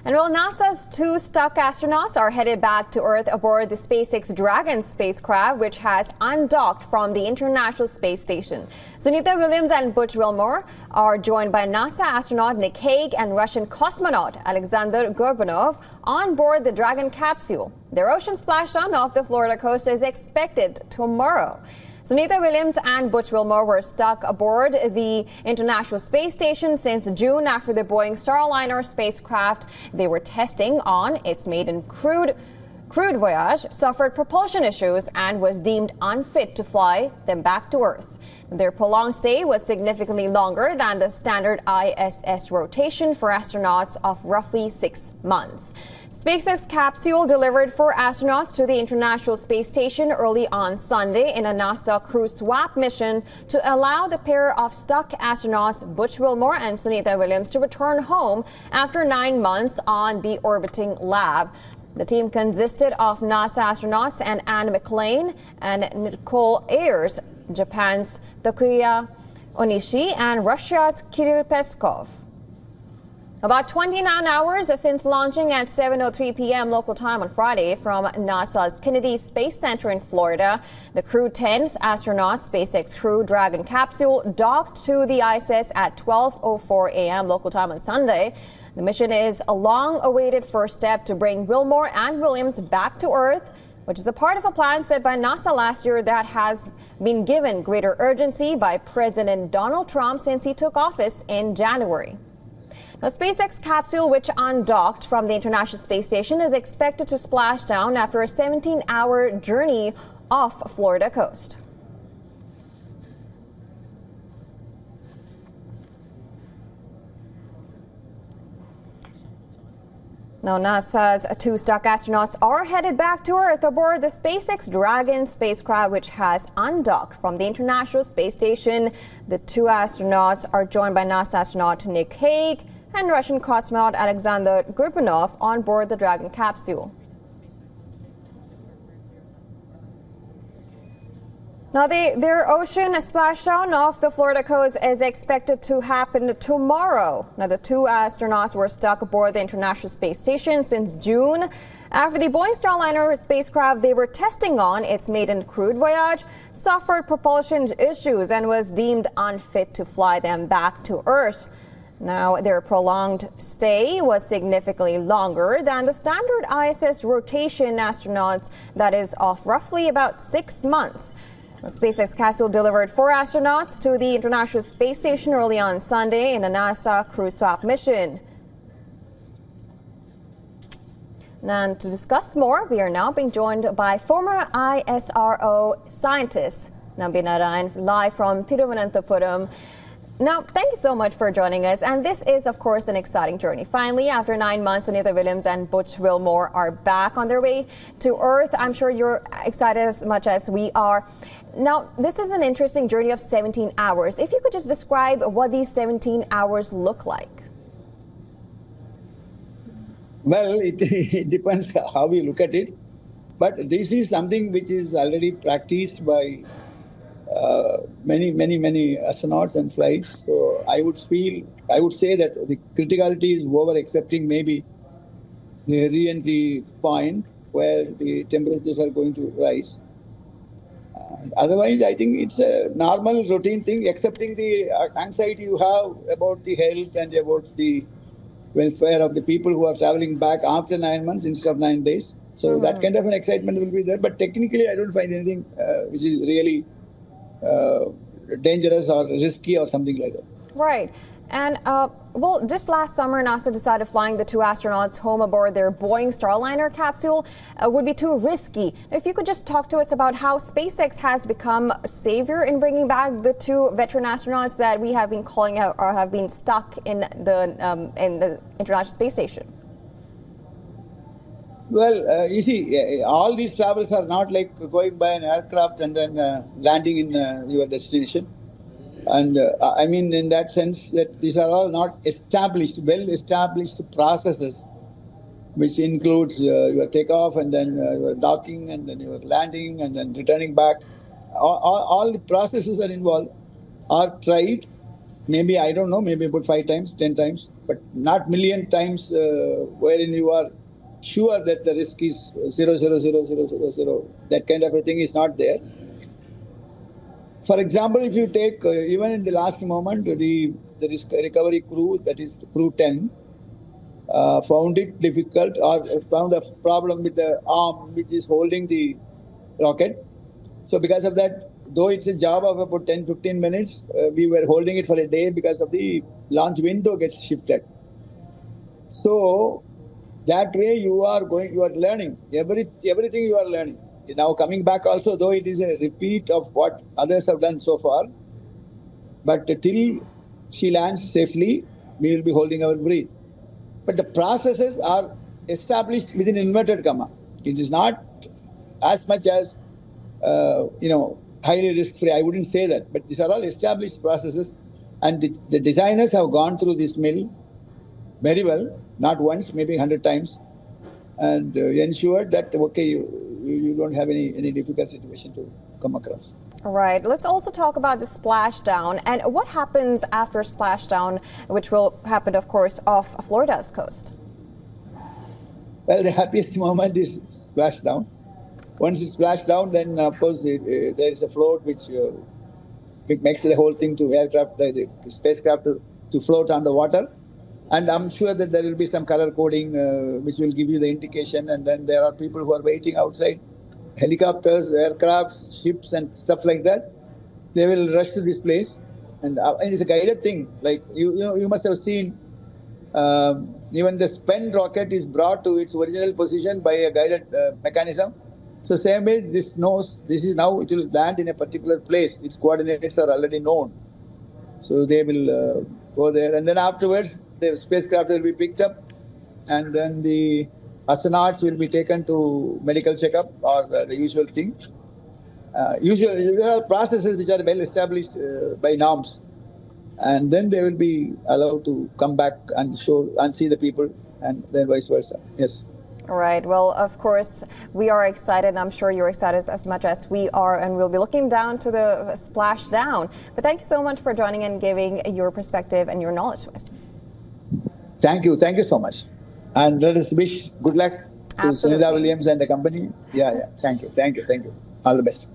And while NASA's two stuck astronauts are headed back to Earth aboard the SpaceX Dragon spacecraft, which has undocked from the International Space Station. Sunita Williams and Butch Wilmore are joined by NASA astronaut Nick Hague and Russian cosmonaut Alexander Gorbanov on board the Dragon capsule. Their ocean splashdown off the Florida coast is expected tomorrow. Sunita Williams and Butch Wilmore were stuck aboard the International Space Station since June after the Boeing Starliner spacecraft they were testing on its maiden crewed voyage suffered propulsion issues and was deemed unfit to fly them back to Earth. Their prolonged stay was significantly longer than the standard ISS rotation for astronauts of roughly 6 months. SpaceX capsule delivered 4 astronauts to the International Space Station early on Sunday in a NASA crew swap mission to allow the pair of stuck astronauts Butch Wilmore and Sunita Williams to return home after 9 months on the orbiting lab. The team consisted of NASA astronauts and Anne McLean and Nicole Ayers, Japan's Takuya Onishi, and Russia's Kirill Peskov. About 29 hours since launching at 7:03 p.m. local time on Friday from NASA's Kennedy Space Center in Florida, the Crew 10 astronauts SpaceX Crew Dragon capsule docked to the ISS at 12:04 a.m. local time on Sunday. The mission is a long-awaited first step to bring Wilmore and Williams back to Earth, which is a part of a plan set by NASA last year that has been given greater urgency by President Donald Trump since he took office in January. Now, SpaceX capsule, which undocked from the International Space Station, is expected to splash down after a 17-hour journey off Florida coast. Now, NASA's 2 stuck astronauts are headed back to Earth aboard the SpaceX Dragon spacecraft, which has undocked from the International Space Station. The 2 astronauts are joined by NASA astronaut Nick Hague and Russian cosmonaut Alexander Gorbanov on board the Dragon capsule. Now, their ocean splashdown off the Florida coast is expected to happen tomorrow. Now, the 2 astronauts were stuck aboard the International Space Station since June after the Boeing Starliner spacecraft they were testing on its maiden crewed voyage suffered propulsion issues and was deemed unfit to fly them back to Earth. Now, their prolonged stay was significantly longer than the standard ISS rotation astronauts, that is, of roughly about 6 months. The SpaceX capsule delivered 4 astronauts to the International Space Station early on Sunday in a NASA crew swap mission. And to discuss more, we are now being joined by former ISRO scientist Nambi Narayan, live from Thiruvananthapuram. Now, thank you so much for joining us. And this is, of course, an exciting journey. Finally, after 9 months, Sunita Williams and Butch Wilmore are back on their way to Earth. I'm sure you're excited as much as we are. Now, this is an interesting journey of 17 hours. If you could just describe what these 17 hours look like. Well, it depends how we look at it. But this is something which is already practiced by many astronauts and flights. So I would say that the criticality is over, excepting maybe the re-entry point where the temperatures are going to rise. Otherwise, I think it's a normal routine thing, excepting the anxiety you have about the health and about the welfare of the people who are traveling back after 9 months instead of 9 days. So that kind of an excitement will be there. But technically, I don't find anything which is really dangerous or risky or something like that. Right. And, well, just last summer, NASA decided flying the 2 astronauts home aboard their Boeing Starliner capsule would be too risky. If you could just talk to us about how SpaceX has become a savior in bringing back the 2 veteran astronauts that we have been calling out or have been stuck in the International Space Station. Well, you see, all these travels are not like going by an aircraft and then landing in your destination. And I mean, in that sense, that these are all not well-established processes, which includes your takeoff and then your docking and then your landing and then returning back. All the processes are involved are tried maybe, I don't know, maybe about 5 times, 10 times, but not million times wherein you are sure that the risk is 0.00000. That kind of a thing is not there. For example, if you take even in the last moment, the recovery crew, that is crew 10, found it difficult or found a problem with the arm which is holding the rocket. So because of that, though it's a job of about 10-15 minutes, we were holding it for a day because of the launch window gets shifted. So that way you are learning everything you are learning. Now coming back also, though it is a repeat of what others have done so far, but till she lands safely, we will be holding our breath. But the processes are established within inverted comma. It is not as much as highly risk-free. I wouldn't say that, but these are all established processes, and the designers have gone through this mill very well, not once, maybe 100 times, and ensured that okay, you don't have any difficult situation to come across. Right. Let's also talk about the splashdown and what happens after splashdown, which will happen, of course, off Florida's coast. Well, the happiest moment is splashdown. Once it's splashed down, then of course there is a float which makes the whole thing to aircraft, the spacecraft to float on the water. And I'm sure that there will be some color coding which will give you the indication. And then there are people who are waiting outside, helicopters, aircrafts, ships, and stuff like that. They will rush to this place, and it's a guided thing. Like you must have seen. Even the spent rocket is brought to its original position by a guided mechanism. So same way, this knows this is now it will land in a particular place. Its coordinates are already known. So they will go there, and then afterwards the spacecraft will be picked up, and then the astronauts will be taken to medical checkup or the usual thing. There are processes which are well established by norms, and then they will be allowed to come back and show and see the people, and then vice versa. Yes. Right. Well, of course, we are excited. I'm sure you're excited as much as we are, and we'll be looking down to the splashdown. But thank you so much for joining and giving your perspective and your knowledge to us. Thank you. Thank you so much. And let us wish good luck to Sunita Williams and the company. Yeah. Thank you. All the best.